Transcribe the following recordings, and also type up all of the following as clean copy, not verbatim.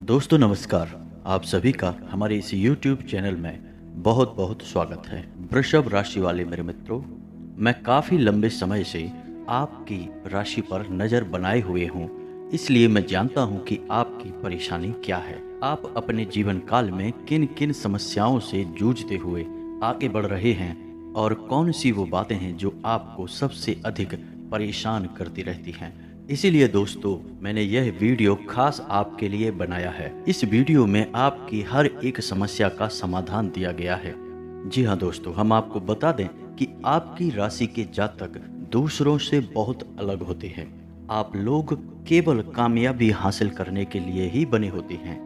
दोस्तों नमस्कार। आप सभी का हमारे इस YouTube चैनल में बहुत बहुत स्वागत है। वृषभ राशि वाले मेरे मित्रों, मैं काफ़ी लंबे समय से आपकी राशि पर नज़र बनाए हुए हूँ, इसलिए मैं जानता हूँ कि आपकी परेशानी क्या है। आप अपने जीवन काल में किन किन समस्याओं से जूझते हुए आगे बढ़ रहे हैं और कौन सी वो बातें हैं जो आपको सबसे अधिक परेशान करती रहती हैं। इसीलिए दोस्तों, मैंने यह वीडियो खास आपके लिए बनाया है। इस वीडियो में आपकी हर एक समस्या का समाधान दिया गया है। जी हाँ दोस्तों, हम आपको बता दें कि आपकी राशि के जातक दूसरों से बहुत अलग होते हैं। आप लोग केवल कामयाबी हासिल करने के लिए ही बने होते हैं,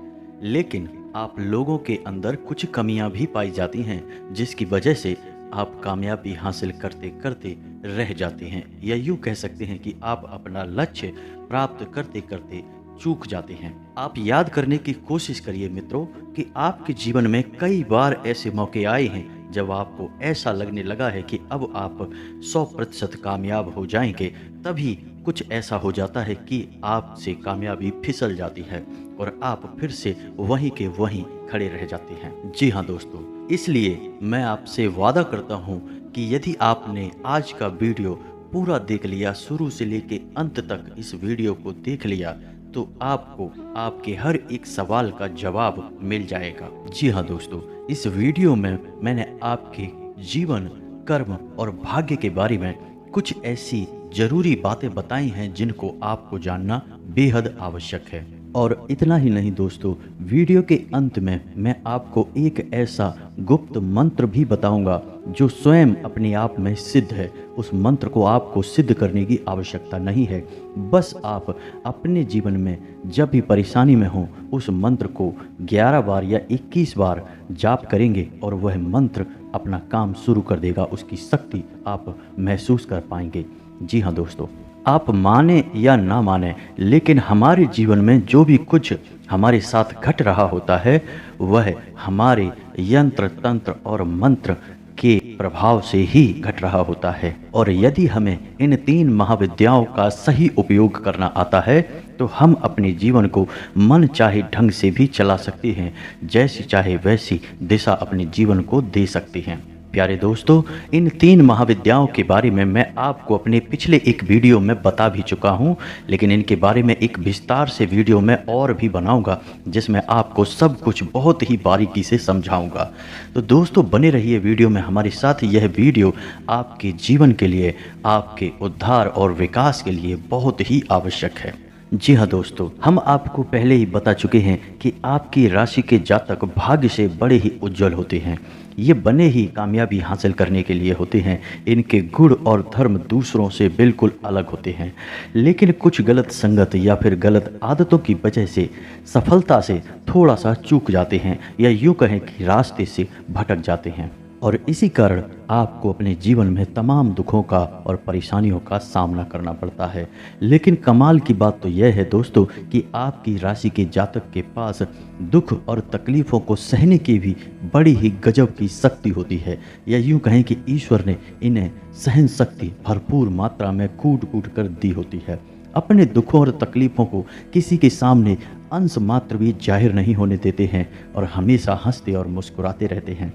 लेकिन आप लोगों के अंदर कुछ कमियां भी पाई जाती हैं, जिसकी वजह से आप कामयाबी हासिल करते करते रह जाते हैं, या यूँ कह सकते हैं कि आप अपना लक्ष्य प्राप्त करते करते चूक जाते हैं। आप याद करने की कोशिश करिए मित्रों कि आपके जीवन में कई बार ऐसे मौके आए हैं जब आपको ऐसा लगने लगा है कि अब आप 100% कामयाब हो जाएंगे, तभी कुछ ऐसा हो जाता है कि आपसे कामयाबी फिसल जाती है और आप फिर से वहीं के वहीं खड़े रह जाते हैं। जी हाँ दोस्तों, इसलिए मैं आपसे वादा करता हूँ कि यदि आपने आज का वीडियो पूरा देख लिया, शुरू से लेके अंत तक इस वीडियो को देख लिया, तो आपको आपके हर एक सवाल का जवाब मिल जाएगा। जी हाँ दोस्तों, इस वीडियो में मैंने आपके जीवन, कर्म और भाग्य के बारे में कुछ ऐसी जरूरी बातें बताई हैं जिनको आपको जानना बेहद आवश्यक है। और इतना ही नहीं दोस्तों, वीडियो के अंत में मैं आपको एक ऐसा गुप्त मंत्र भी बताऊंगा जो स्वयं अपने आप में सिद्ध है। उस मंत्र को आपको सिद्ध करने की आवश्यकता नहीं है, बस आप अपने जीवन में जब भी परेशानी में हो उस मंत्र को 11 बार या 21 बार जाप करेंगे और वह मंत्र अपना काम शुरू कर देगा। उसकी शक्ति आप महसूस कर पाएंगे। जी हाँ दोस्तों, आप माने या ना माने, लेकिन हमारे जीवन में जो भी कुछ हमारे साथ घट रहा होता है वह हमारे यंत्र, तंत्र और मंत्र के प्रभाव से ही घट रहा होता है। और यदि हमें इन 3 महाविद्याओं का सही उपयोग करना आता है तो हम अपने जीवन को मन चाहे ढंग से भी चला सकते हैं, जैसी चाहे वैसी दिशा अपने जीवन को दे सकते हैं। प्यारे दोस्तों, इन 3 महाविद्याओं के बारे में मैं आपको अपने पिछले एक वीडियो में बता भी चुका हूं, लेकिन इनके बारे में एक विस्तार से वीडियो मैं और भी बनाऊंगा जिसमें आपको सब कुछ बहुत ही बारीकी से समझाऊंगा। तो दोस्तों, बने रहिए वीडियो में हमारे साथ। यह वीडियो आपके जीवन के लिए, आपके उद्धार और विकास के लिए बहुत ही आवश्यक है। जी हाँ दोस्तों, हम आपको पहले ही बता चुके हैं कि आपकी राशि के जातक भाग्य से बड़े ही उज्जवल होते हैं। ये बने ही कामयाबी हासिल करने के लिए होते हैं। इनके गुण और धर्म दूसरों से बिल्कुल अलग होते हैं, लेकिन कुछ गलत संगत या फिर गलत आदतों की वजह से सफलता से थोड़ा सा चूक जाते हैं, या यूँ कहें कि रास्ते से भटक जाते हैं। और इसी कारण आपको अपने जीवन में तमाम दुखों का और परेशानियों का सामना करना पड़ता है। लेकिन कमाल की बात तो यह है दोस्तों कि आपकी राशि के जातक के पास दुख और तकलीफ़ों को सहने की भी बड़ी ही गजब की शक्ति होती है, या यूँ कहें कि ईश्वर ने इन्हें सहन शक्ति भरपूर मात्रा में कूट कूट कर दी होती है। अपने दुखों और तकलीफ़ों को किसी के सामने अंश मात्र भी जाहिर नहीं होने देते हैं और हमेशा हंसते और मुस्कुराते रहते हैं,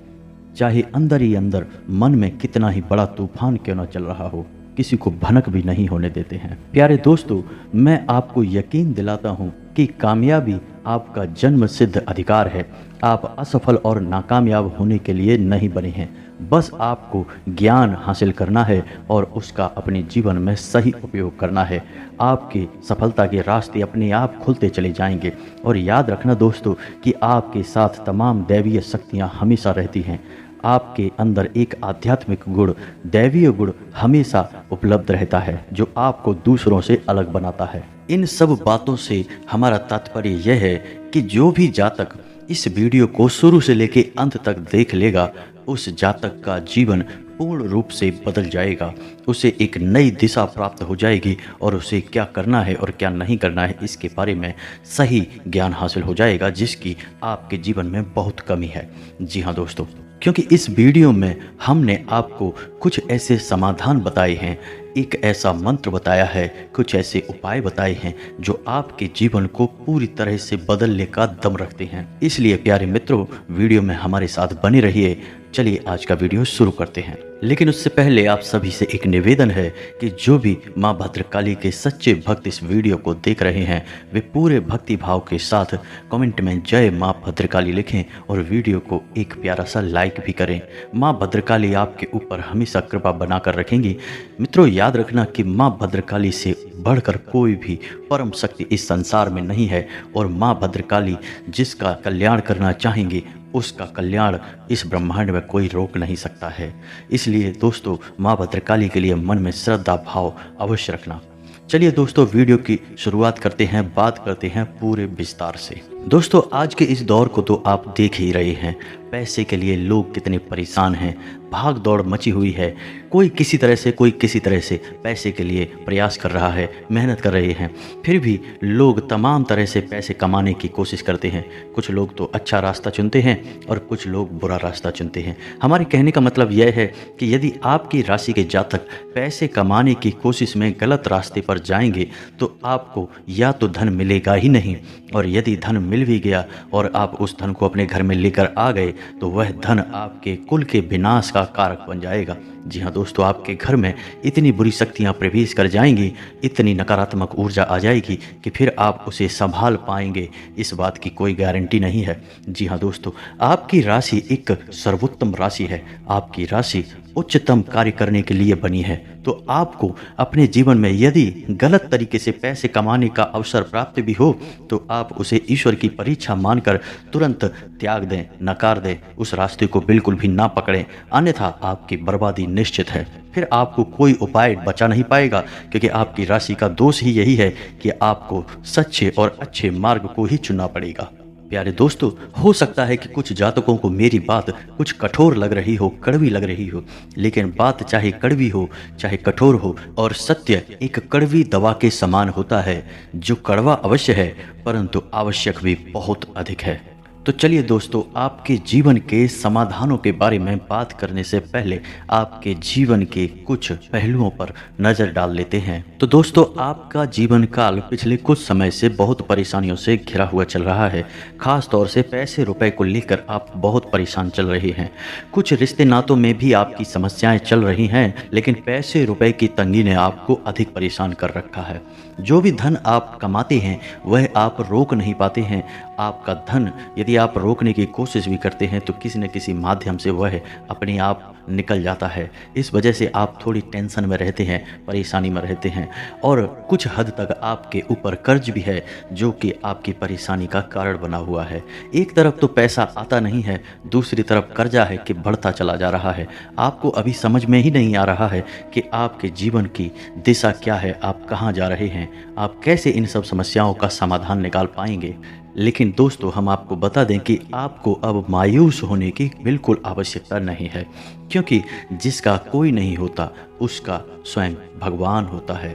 चाहे अंदर ही अंदर मन में कितना ही बड़ा तूफान क्यों न चल रहा हो, किसी को भनक भी नहीं होने देते हैं। प्यारे दोस्तों, मैं आपको यकीन दिलाता हूँ कि कामयाबी आपका जन्म सिद्ध अधिकार है। आप असफल और नाकामयाब होने के लिए नहीं बने हैं, बस आपको ज्ञान हासिल करना है और उसका अपने जीवन में सही उपयोग करना है। आपके सफलता के रास्ते अपने आप खुलते चले जाएंगे। और याद रखना दोस्तों कि आपके साथ तमाम दैवीय शक्तियाँ हमेशा रहती हैं। आपके अंदर एक आध्यात्मिक गुण, दैवीय गुण हमेशा उपलब्ध रहता है जो आपको दूसरों से अलग बनाता है। इन सब बातों से हमारा तात्पर्य यह है कि जो भी जातक इस वीडियो को शुरू से लेकर अंत तक देख लेगा, उस जातक का जीवन पूर्ण रूप से बदल जाएगा। उसे एक नई दिशा प्राप्त हो जाएगी और उसे क्या करना है और क्या नहीं करना है इसके बारे में सही ज्ञान हासिल हो जाएगा, जिसकी आपके जीवन में बहुत कमी है। जी हाँ दोस्तों, क्योंकि इस वीडियो में हमने आपको कुछ ऐसे समाधान बताए हैं, एक ऐसा मंत्र बताया है, कुछ ऐसे उपाय बताए हैं जो आपके जीवन को पूरी तरह से बदलने का दम रखते हैं। इसलिए प्यारे मित्रों, वीडियो में हमारे साथ बने रहिए। चलिए आज का वीडियो शुरू करते हैं। लेकिन उससे पहले आप सभी से एक निवेदन है कि जो भी माँ भद्रकाली के सच्चे भक्त इस वीडियो को देख रहे हैं, वे पूरे भक्ति भाव के साथ कमेंट में जय माँ भद्रकाली लिखें और वीडियो को एक प्यारा सा लाइक भी करें। माँ भद्रकाली आपके ऊपर हमेशा कृपा बनाकर रखेंगी। मित्रों, याद रखना कि माँ भद्रकाली से बढ़कर कोई भी परम शक्ति इस संसार में नहीं है, और माँ भद्रकाली जिसका कल्याण करना चाहेंगी उसका कल्याण इस ब्रह्मांड में कोई रोक नहीं सकता है। इसलिए दोस्तों, माँ भद्रकाली के लिए मन में श्रद्धा भाव अवश्य रखना। चलिए दोस्तों, वीडियो की शुरुआत करते हैं, बात करते हैं पूरे विस्तार से। दोस्तों, आज के इस दौर को तो आप देख ही रहे हैं। पैसे के लिए लोग कितने परेशान हैं, भाग दौड़ मची हुई है। कोई किसी तरह से पैसे के लिए प्रयास कर रहा है, मेहनत कर रहे हैं। फिर भी लोग तमाम तरह से पैसे कमाने की कोशिश करते हैं। कुछ लोग तो अच्छा रास्ता चुनते हैं और कुछ लोग बुरा रास्ता चुनते हैं। हमारे कहने का मतलब यह है कि यदि आपकी राशि के जातक पैसे कमाने की कोशिश में गलत रास्ते पर जाएंगे तो आपको या तो धन मिलेगा ही नहीं, और यदि धन मिल भी गया और आप उस धन को अपने घर में लेकर आ गए तो वह धन आपके कुल के विनाश का कारक बन जाएगा। जी हाँ दोस्तों, आपके घर में इतनी बुरी शक्तियाँ प्रवेश कर जाएंगी, इतनी नकारात्मक ऊर्जा आ जाएगी कि फिर आप उसे संभाल पाएंगे, इस बात की कोई गारंटी नहीं है। जी हाँ दोस्तों, आपकी राशि एक सर्वोत्तम राशि है। आपकी राशि उच्चतम कार्य करने के लिए बनी है। तो आपको अपने जीवन में यदि गलत तरीके से पैसे कमाने का अवसर प्राप्त भी हो तो आप उसे ईश्वर की परीक्षा मानकर तुरंत त्याग दें, नकार दें, उस रास्ते को बिल्कुल भी ना पकड़ें, अन्यथा आपकी बर्बादी निश्चित है। फिर आपको कोई उपाय बचा नहीं पाएगा, क्योंकि आपकी राशि का दोष ही यही है कि आपको सच्चे और अच्छे मार्ग को ही चुनना पड़ेगा। प्यारे दोस्तों, हो सकता है कि कुछ जातकों को मेरी बात कुछ कठोर लग रही हो, कड़वी लग रही हो, लेकिन बात चाहे कड़वी हो चाहे कठोर हो, और सत्य एक कड़वी दवा के समान होता है, जो कड़वा अवश्य है परंतु आवश्यक भी बहुत अधिक है। तो चलिए दोस्तों, आपके जीवन के समाधानों के बारे में बात करने से पहले आपके जीवन के कुछ पहलुओं पर नज़र डाल लेते हैं। तो दोस्तों, आपका जीवन काल पिछले कुछ समय से बहुत परेशानियों से घिरा हुआ चल रहा है। खास तौर से पैसे रुपए को लेकर आप बहुत परेशान चल रहे हैं। कुछ रिश्ते नातों में भी आपकी समस्याएं चल रही हैं, लेकिन पैसे रुपए की तंगी ने आपको अधिक परेशान कर रखा है। जो भी धन आप कमाते हैं वह आप रोक नहीं पाते हैं। आपका धन यदि आप रोकने की कोशिश भी करते हैं तो किसी न किसी माध्यम से वह अपने आप निकल जाता है। इस वजह से आप थोड़ी टेंशन में रहते हैं, परेशानी में रहते हैं, और कुछ हद तक आपके ऊपर कर्ज भी है जो कि आपकी परेशानी का कारण बना हुआ है। एक तरफ तो पैसा आता नहीं है, दूसरी तरफ कर्जा है कि बढ़ता चला जा रहा है। आपको अभी समझ में ही नहीं आ रहा है कि आपके जीवन की दिशा क्या है, आप कहाँ जा रहे हैं, आप कैसे इन सब समस्याओं का समाधान निकाल पाएंगे। लेकिन दोस्तों, हम आपको बता दें कि आपको अब मायूस होने की बिल्कुल आवश्यकता नहीं है, क्योंकि जिसका कोई नहीं होता उसका स्वयं भगवान होता है,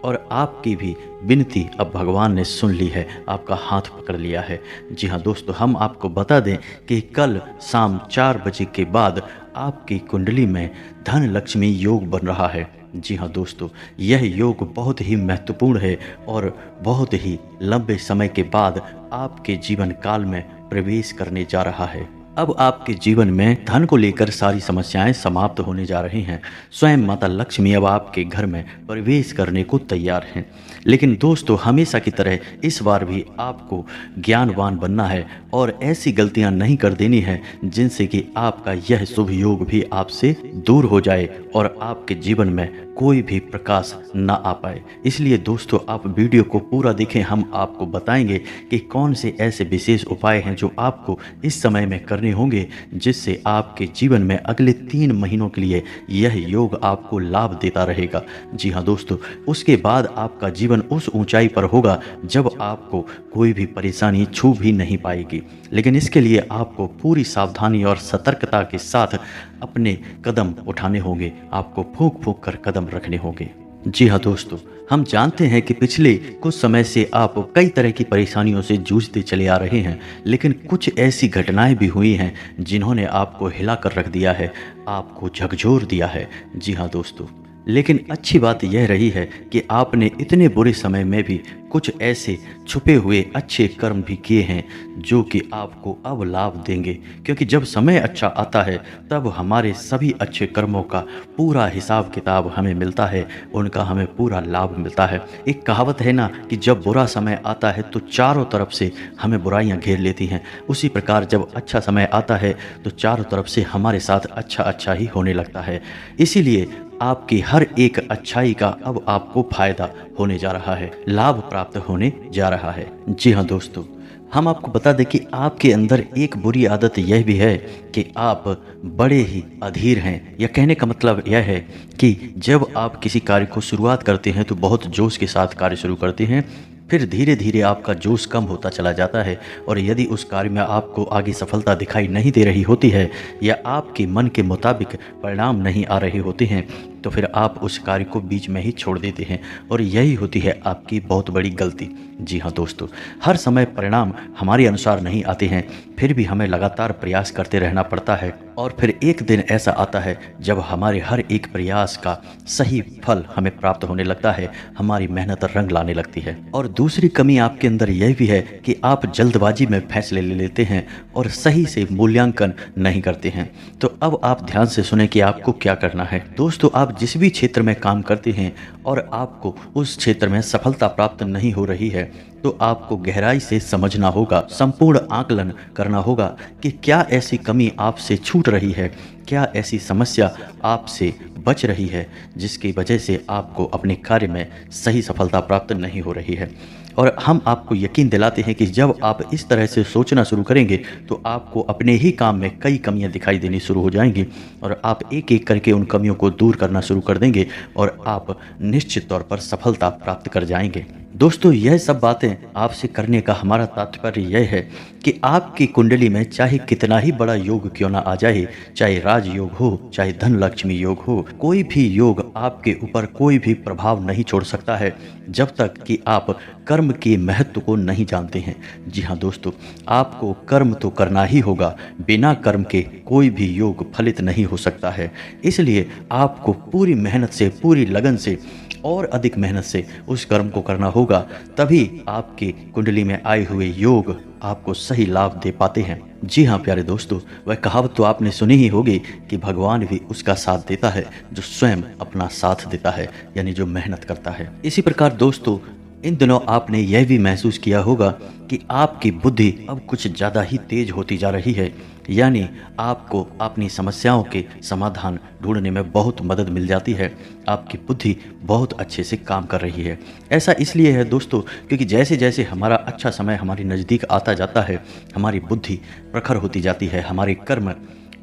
और आपकी भी विनती अब भगवान ने सुन ली है, आपका हाथ पकड़ लिया है। जी हाँ दोस्तों, हम आपको बता दें कि कल शाम 4 बजे के बाद आपकी कुंडली में धन लक्ष्मी योग बन रहा है। जी हाँ दोस्तों, यह योग बहुत ही महत्वपूर्ण है और बहुत ही लंबे समय के बाद आपके जीवन काल में प्रवेश करने जा रहा है। अब आपके जीवन में धन को लेकर सारी समस्याएं समाप्त होने जा रही हैं। स्वयं माता लक्ष्मी अब आपके घर में प्रवेश करने को तैयार हैं। लेकिन दोस्तों, हमेशा की तरह इस बार भी आपको ज्ञानवान बनना है और ऐसी गलतियां नहीं कर देनी है जिनसे कि आपका यह शुभ योग भी आपसे दूर हो जाए और आपके जीवन में कोई भी प्रकाश ना आ पाए। इसलिए दोस्तों, आप वीडियो को पूरा देखें। हम आपको बताएंगे कि कौन से ऐसे विशेष उपाय हैं जो आपको इस समय में करने होंगे, जिससे आपके जीवन में अगले 3 महीनों के लिए यह योग आपको लाभ देता रहेगा। जी हाँ दोस्तों, उसके बाद आपका जीवन उस ऊंचाई पर होगा जब आपको कोई भी परेशानी छू भी नहीं पाएगी। लेकिन इसके लिए आपको पूरी सावधानी और सतर्कता के साथ अपने कदम उठाने होंगे, आपको फूंक फूंक कर कदम रखने होंगे। जी हाँ दोस्तों, हम जानते हैं कि पिछले कुछ समय से आप कई तरह की परेशानियों से जूझते चले आ रहे हैं, लेकिन कुछ ऐसी घटनाएं भी हुई हैं जिन्होंने आपको हिला कर रख दिया है, आपको झकझोर दिया है। जी हाँ दोस्तों, लेकिन अच्छी बात यह रही है कि आपने इतने बुरे समय में भी कुछ ऐसे छुपे हुए अच्छे कर्म भी किए हैं जो कि आपको अब लाभ देंगे, क्योंकि जब समय अच्छा आता है तब हमारे सभी अच्छे कर्मों का पूरा हिसाब किताब हमें मिलता है, उनका हमें पूरा लाभ मिलता है। एक कहावत है ना कि जब बुरा समय आता है तो चारों तरफ से हमें बुराइयां घेर लेती हैं, उसी प्रकार जब अच्छा समय आता है तो चारों तरफ से हमारे साथ अच्छा अच्छा ही होने लगता है। इसीलिए आपकी हर एक अच्छाई का अब आपको फायदा होने जा रहा है, लाभ प्राप्त होने जा रहा है। जी हाँ दोस्तों, हम आपको बता दें कि आपके अंदर एक बुरी आदत यह भी है कि आप बड़े ही अधीर हैं, या कहने का मतलब यह है कि जब आप किसी कार्य को शुरुआत करते हैं तो बहुत जोश के साथ कार्य शुरू करते हैं, फिर धीरे धीरे आपका जोश कम होता चला जाता है, और यदि उस कार्य में आपको आगे सफलता दिखाई नहीं दे रही होती है या आपके मन के मुताबिक परिणाम नहीं आ रहे होते हैं तो फिर आप उस कार्य को बीच में ही छोड़ देते हैं, और यही होती है आपकी बहुत बड़ी गलती। जी हाँ दोस्तों, हर समय परिणाम हमारे अनुसार नहीं आते हैं, फिर भी हमें लगातार प्रयास करते रहना पड़ता है, और फिर एक दिन ऐसा आता है जब हमारे हर एक प्रयास का सही फल हमें प्राप्त होने लगता है, हमारी मेहनत रंग लाने लगती है। और दूसरी कमी आपके अंदर यह भी है कि आप जल्दबाजी में फैसले ले लेते हैं और सही से मूल्यांकन नहीं करते हैं। तो अब आप ध्यान से सुने कि आपको क्या करना है। दोस्तों, आप जिस भी क्षेत्र में काम करते हैं और आपको उस क्षेत्र में सफलता प्राप्त नहीं हो रही है तो आपको गहराई से समझना होगा, संपूर्ण आकलन करना होगा कि क्या ऐसी कमी आपसे छूट रही है, क्या ऐसी समस्या आपसे बच रही है जिसकी वजह से आपको अपने कार्य में सही सफलता प्राप्त नहीं हो रही है। और हम आपको यकीन दिलाते हैं कि जब आप इस तरह से सोचना शुरू करेंगे तो आपको अपने ही काम में कई कमियां दिखाई देनी शुरू हो जाएंगी, और आप एक एक करके उन कमियों को दूर करना शुरू कर देंगे और आप निश्चित तौर पर सफलता प्राप्त कर जाएंगे। दोस्तों, यह सब बातें आपसे करने का हमारा तात्पर्य यह है कि आपकी कुंडली में चाहे कितना ही बड़ा योग क्यों ना आ जाए, चाहे राजयोग हो, चाहे धन लक्ष्मी योग हो, कोई भी योग आपके ऊपर कोई भी प्रभाव नहीं छोड़ सकता है जब तक कि आप कर्म के महत्व को नहीं जानते हैं। जी हाँ दोस्तों, आपको कर्म तो करना ही होगा, बिना कर्म के कोई भी योग फलित नहीं हो सकता है। इसलिए आपको पूरी मेहनत से, पूरी लगन से और अधिक मेहनत से उस कर्म को करना होगा, तभी आपकी कुंडली में आए हुए योग आपको सही लाभ दे पाते हैं। जी हाँ प्यारे दोस्तों, वह कहावत तो आपने सुनी ही होगी कि भगवान भी उसका साथ देता है जो स्वयं अपना साथ देता है, यानी जो मेहनत करता है। इसी प्रकार दोस्तों, इन दिनों आपने यह भी महसूस किया होगा कि आपकी बुद्धि अब कुछ ज़्यादा ही तेज होती जा रही है, यानी आपको अपनी समस्याओं के समाधान ढूंढने में बहुत मदद मिल जाती है, आपकी बुद्धि बहुत अच्छे से काम कर रही है। ऐसा इसलिए है दोस्तों क्योंकि जैसे जैसे हमारा अच्छा समय हमारे नज़दीक आता जाता है, हमारी बुद्धि प्रखर होती जाती है, हमारे कर्म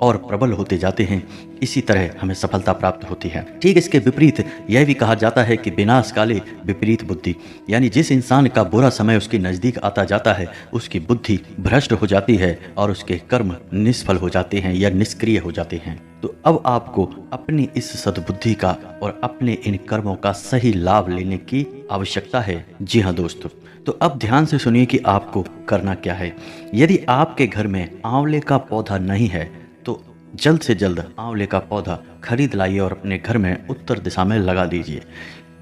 और प्रबल होते जाते हैं, इसी तरह हमें सफलता प्राप्त होती है। ठीक इसके विपरीत यह भी कहा जाता है कि विनाश काले विपरीत बुद्धि, यानी जिस इंसान का बुरा समय उसके नज़दीक आता जाता है उसकी बुद्धि भ्रष्ट हो जाती है और उसके कर्म निष्फल हो जाते हैं या निष्क्रिय हो जाते हैं। तो अब आपको अपनी इस सद्बुद्धि का और अपने इन कर्मों का सही लाभ लेने की आवश्यकता है। जी हाँ दोस्तों, तो अब ध्यान से सुनिए कि आपको करना क्या है। यदि आपके घर में आंवले का पौधा नहीं है तो जल्द से जल्द आंवले का पौधा खरीद लाइए और अपने घर में उत्तर दिशा में लगा दीजिए।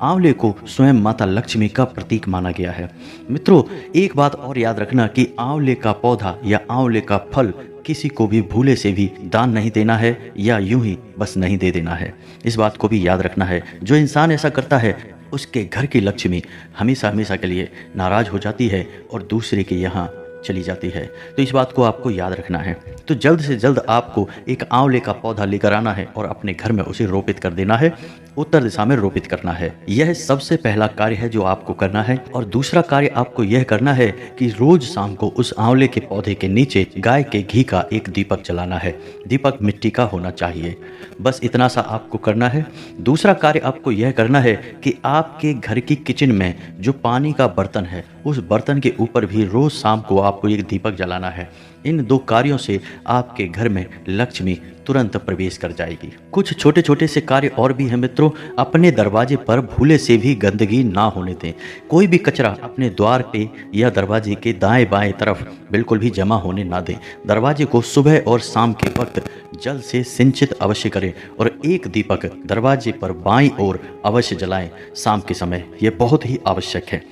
आंवले को स्वयं माता लक्ष्मी का प्रतीक माना गया है। मित्रों, एक बात और याद रखना कि आंवले का पौधा या आंवले का फल किसी को भी भूले से भी दान नहीं देना है या यूं ही बस नहीं दे देना है। इस बात को भी याद रखना है। जो इंसान ऐसा करता है उसके घर की लक्ष्मी हमेशा हमेशा के लिए नाराज हो जाती है और दूसरे के यहाँ चली जाती है। तो इस बात को आपको याद रखना है। तो जल्द से जल्द आपको एक आंवले का पौधा लेकर आना है और अपने घर में उसे रोपित कर देना है, उत्तर दिशा में रोपित करना है। यह सबसे पहला कार्य है जो आपको करना है। और दूसरा कार्य आपको यह करना है कि रोज शाम को उस आंवले के पौधे के नीचे गाय के घी का एक दीपक जलाना है। दीपक मिट्टी का होना चाहिए। बस इतना सा आपको करना है। दूसरा कार्य आपको यह करना है कि आपके घर की किचन में जो पानी का बर्तन है उस बर्तन के ऊपर भी रोज शाम को आपको एक दीपक जलाना है। इन दो कार्यों से आपके घर में लक्ष्मी तुरंत प्रवेश कर जाएगी। कुछ छोटे छोटे से कार्य और भी हैं मित्रों। अपने दरवाजे पर भूले से भी गंदगी ना होने दें। कोई भी कचरा अपने द्वार पे या दरवाजे के दाएं बाएं तरफ बिल्कुल भी जमा होने ना दें। दरवाजे को सुबह और शाम के वक्त जल से सिंचित अवश्य करें और एक दीपक दरवाजे पर बाईं ओर अवश्य जलाएं शाम के समय। यह बहुत ही आवश्यक है।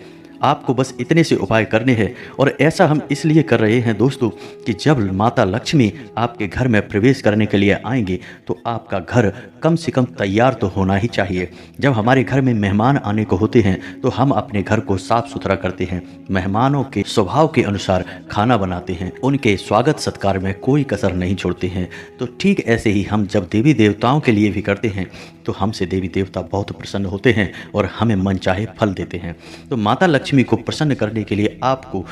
आपको बस इतने से उपाय करने हैं और ऐसा हम इसलिए कर रहे हैं दोस्तों कि जब माता लक्ष्मी आपके घर में प्रवेश करने के लिए आएंगे तो आपका घर कम से कम तैयार तो होना ही चाहिए। जब हमारे घर में मेहमान आने को होते हैं तो हम अपने घर को साफ सुथरा करते हैं, मेहमानों के स्वभाव के अनुसार खाना बनाते हैं, उनके स्वागत सत्कार में कोई कसर नहीं छोड़ते हैं। तो ठीक ऐसे ही हम जब देवी देवताओं के लिए भी करते हैं तो हमसे देवी देवता बहुत प्रसन्न होते हैं और हमें मनचाहे फल देते हैं। तो माता लक्ष्मी को प्रसन्न करने के लिए आपको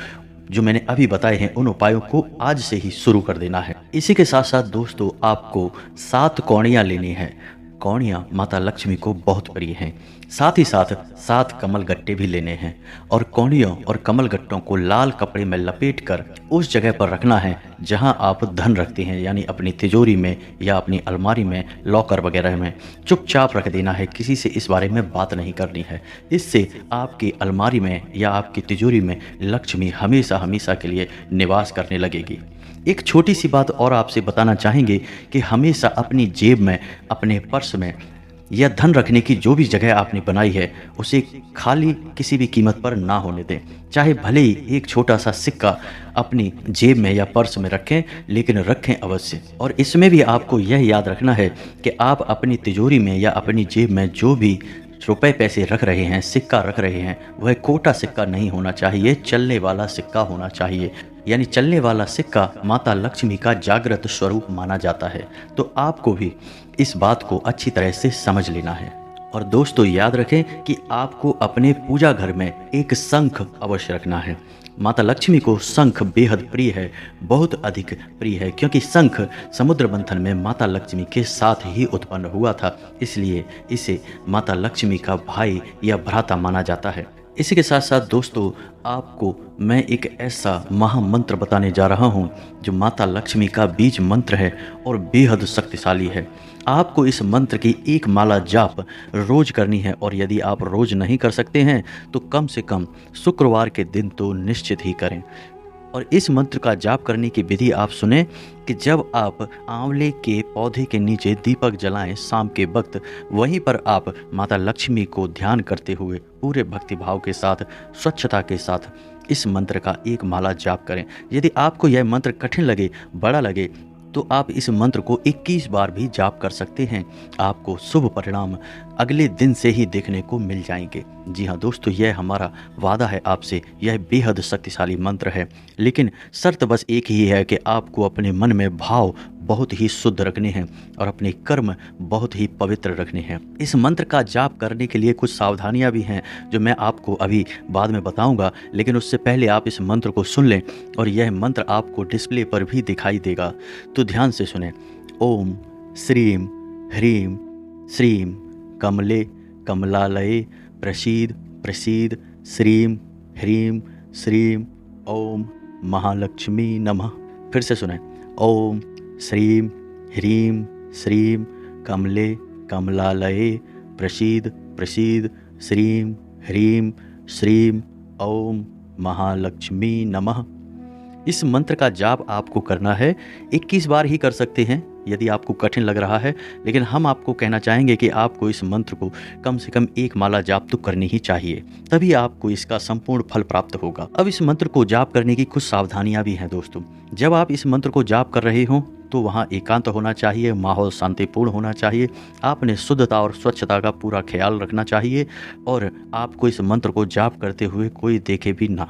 जो मैंने अभी बताए हैं उन उपायों को आज से ही शुरू कर देना है। इसी के साथ साथ दोस्तों आपको 7 कौड़ियाँ लेनी है। कौड़ियाँ माता लक्ष्मी को बहुत प्रिय हैं। साथ ही साथ 7 कमल गट्टे भी लेने हैं और कौड़ियों और कमल गट्टों को लाल कपड़े में लपेट कर उस जगह पर रखना है जहां आप धन रखते हैं, यानी अपनी तिजोरी में या अपनी अलमारी में, लॉकर वगैरह में चुपचाप रख देना है। किसी से इस बारे में बात नहीं करनी है। इससे आपकी अलमारी में या आपकी तिजोरी में लक्ष्मी हमेशा हमेशा के लिए निवास करने लगेगी। एक छोटी सी बात और आपसे बताना चाहेंगे कि हमेशा अपनी जेब में, अपने पर्स में या धन रखने की जो भी जगह आपने बनाई है उसे खाली किसी भी कीमत पर ना होने दें। चाहे भले ही एक छोटा सा सिक्का अपनी जेब में या पर्स में रखें, लेकिन रखें अवश्य। और इसमें भी आपको यह याद रखना है कि आप अपनी तिजोरी में या अपनी जेब में जो भी रुपए पैसे रख रहे हैं, सिक्का रख रहे हैं, वह कोटा सिक्का नहीं होना चाहिए, चलने वाला सिक्का होना चाहिए। यानी चलने वाला सिक्का माता लक्ष्मी का जागृत स्वरूप माना जाता है। तो आपको भी इस बात को अच्छी तरह से समझ लेना है। और दोस्तों याद रखें कि आपको अपने पूजा घर में एक शंख अवश्य रखना है। माता लक्ष्मी को शंख बेहद प्रिय है, बहुत अधिक प्रिय है, क्योंकि शंख समुद्र मंथन में माता लक्ष्मी के साथ ही उत्पन्न हुआ था, इसलिए इसे माता लक्ष्मी का भाई या भ्राता माना जाता है। इसी के साथ साथ दोस्तों आपको मैं एक ऐसा महामंत्र बताने जा रहा हूँ जो माता लक्ष्मी का बीज मंत्र है और बेहद शक्तिशाली है। आपको इस मंत्र की एक माला जाप रोज करनी है और यदि आप रोज नहीं कर सकते हैं तो कम से कम शुक्रवार के दिन तो निश्चित ही करें। और इस मंत्र का जाप करने की विधि आप सुने कि जब आप आंवले के पौधे के नीचे दीपक जलाएं शाम के वक्त, वहीं पर आप माता लक्ष्मी को ध्यान करते हुए पूरे भक्तिभाव के साथ, स्वच्छता के साथ इस मंत्र का एक माला जाप करें। यदि आपको यह मंत्र कठिन लगे, बड़ा लगे, तो आप इस मंत्र को 21 बार भी जाप कर सकते हैं। आपको शुभ परिणाम अगले दिन से ही देखने को मिल जाएंगे। जी हाँ दोस्तों, यह हमारा वादा है आपसे। यह बेहद शक्तिशाली मंत्र है, लेकिन शर्त बस एक ही है कि आपको अपने मन में भाव बहुत ही शुद्ध रखने हैं और अपने कर्म बहुत ही पवित्र रखने हैं। इस मंत्र का जाप करने के लिए कुछ सावधानियां भी हैं जो मैं आपको अभी बाद में बताऊंगा, लेकिन उससे पहले आप इस मंत्र को सुन लें और यह मंत्र आपको डिस्प्ले पर भी दिखाई देगा, तो ध्यान से सुनें। ओम श्रीम ह्रीम श्रीम कमले कमलालये प्रसीद प्रसीद श्रीम ह्रीम श्रीम ओम महालक्ष्मी नमः। फिर से सुनें। ओम श्रीम ह्रीम श्रीम कमले कमलालये प्रसीद प्रसीद श्रीम ह्रीम श्रीम ओम महालक्ष्मी नमः। इस मंत्र का जाप आपको करना है 21 बार ही कर सकते हैं यदि आपको कठिन लग रहा है, लेकिन हम आपको कहना चाहेंगे कि आपको इस मंत्र को कम से कम एक माला जाप तो करनी ही चाहिए, तभी आपको इसका संपूर्ण फल प्राप्त होगा। अब इस मंत्र को जाप करने की कुछ सावधानियां भी हैं दोस्तों। जब आप इस मंत्र को जाप कर रहे हो तो वहाँ एकांत होना चाहिए, माहौल शांतिपूर्ण होना चाहिए, आपने शुद्धता और स्वच्छता का पूरा ख्याल रखना चाहिए और आपको इस मंत्र को जाप करते हुए कोई देखे भी ना।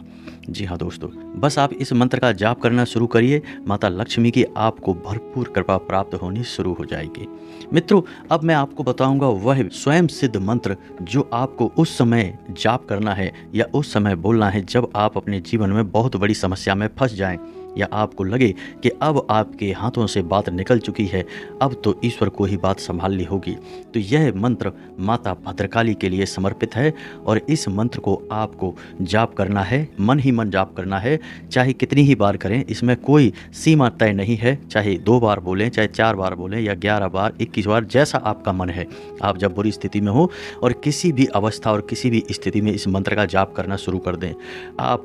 जी हाँ दोस्तों, बस आप इस मंत्र का जाप करना शुरू करिए, माता लक्ष्मी की आपको भरपूर कृपा प्राप्त होनी शुरू हो जाएगी। मित्रों, अब मैं आपको बताऊंगा वह स्वयं सिद्ध मंत्र जो आपको उस समय जाप करना है या उस समय बोलना है जब आप अपने जीवन में बहुत बड़ी समस्या में फंस जाएं या आपको लगे कि अब आपके हाथों से बात निकल चुकी है, अब तो ईश्वर को ही बात संभालनी होगी, तो यह मंत्र माता भद्रकाली के लिए समर्पित है और इस मंत्र को आपको जाप करना है, मन ही मन जाप करना है। चाहे कितनी ही बार करें, इसमें कोई सीमा तय नहीं है। चाहे 2 बार बोलें, चाहे 4 बार बोलें या 11 बार, 21 बार, जैसा आपका मन है। आप जब बुरी स्थिति में हो और किसी भी अवस्था और किसी भी स्थिति में इस मंत्र का जाप करना शुरू कर दें। आप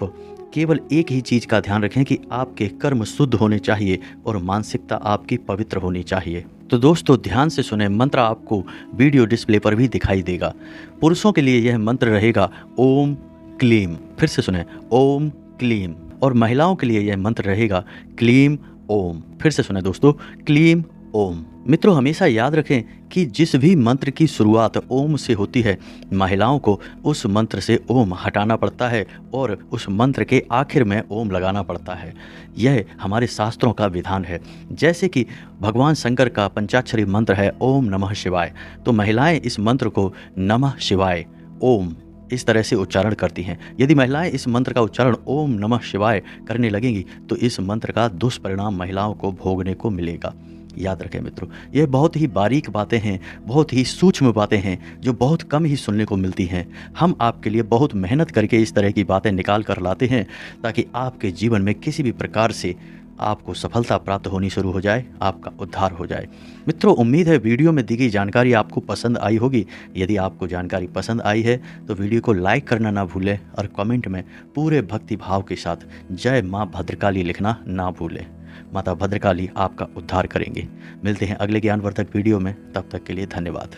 केवल एक ही चीज़ का ध्यान रखें कि आपके कर्म शुद्ध होने चाहिए और मानसिकता आपकी पवित्र होनी चाहिए। तो दोस्तों ध्यान से सुने, मंत्र आपको वीडियो डिस्प्ले पर भी दिखाई देगा। पुरुषों के लिए यह मंत्र रहेगा ओम क्लीम। फिर से सुने, ओम क्लीम। और महिलाओं के लिए यह मंत्र रहेगा क्लीम ओम। फिर से सुने दोस्तों, क्लीम ओम। मित्रों हमेशा याद रखें कि जिस भी मंत्र की शुरुआत ओम से होती है, महिलाओं को उस मंत्र से ओम हटाना पड़ता है और उस मंत्र के आखिर में ओम लगाना पड़ता है। यह हमारे शास्त्रों का विधान है। जैसे कि भगवान शंकर का पंचाक्षरी मंत्र है ओम नमः शिवाय, तो महिलाएं इस मंत्र को नमः शिवाय ओम इस तरह से उच्चारण करती हैं। यदि महिलाएं इस मंत्र का उच्चारण ओम नमः शिवाय करने लगेंगी तो इस मंत्र का दुष्परिणाम महिलाओं को भोगने को मिलेगा। याद रखें मित्रों, ये बहुत ही बारीक बातें हैं, बहुत ही सूक्ष्म बातें हैं जो बहुत कम ही सुनने को मिलती हैं। हम आपके लिए बहुत मेहनत करके इस तरह की बातें निकाल कर लाते हैं ताकि आपके जीवन में किसी भी प्रकार से आपको सफलता प्राप्त होनी शुरू हो जाए, आपका उद्धार हो जाए। मित्रों उम्मीद है वीडियो में दी गई जानकारी आपको पसंद आई होगी। यदि आपको जानकारी पसंद आई है तो वीडियो को लाइक करना ना भूलें और कमेंट में पूरे भक्ति भाव के साथ जय माँ भद्रकाली लिखना ना भूलें। माता भद्रकाली आपका उद्धार करेंगे। मिलते हैं अगले ज्ञानवर्धक वीडियो में, तब तक के लिए धन्यवाद।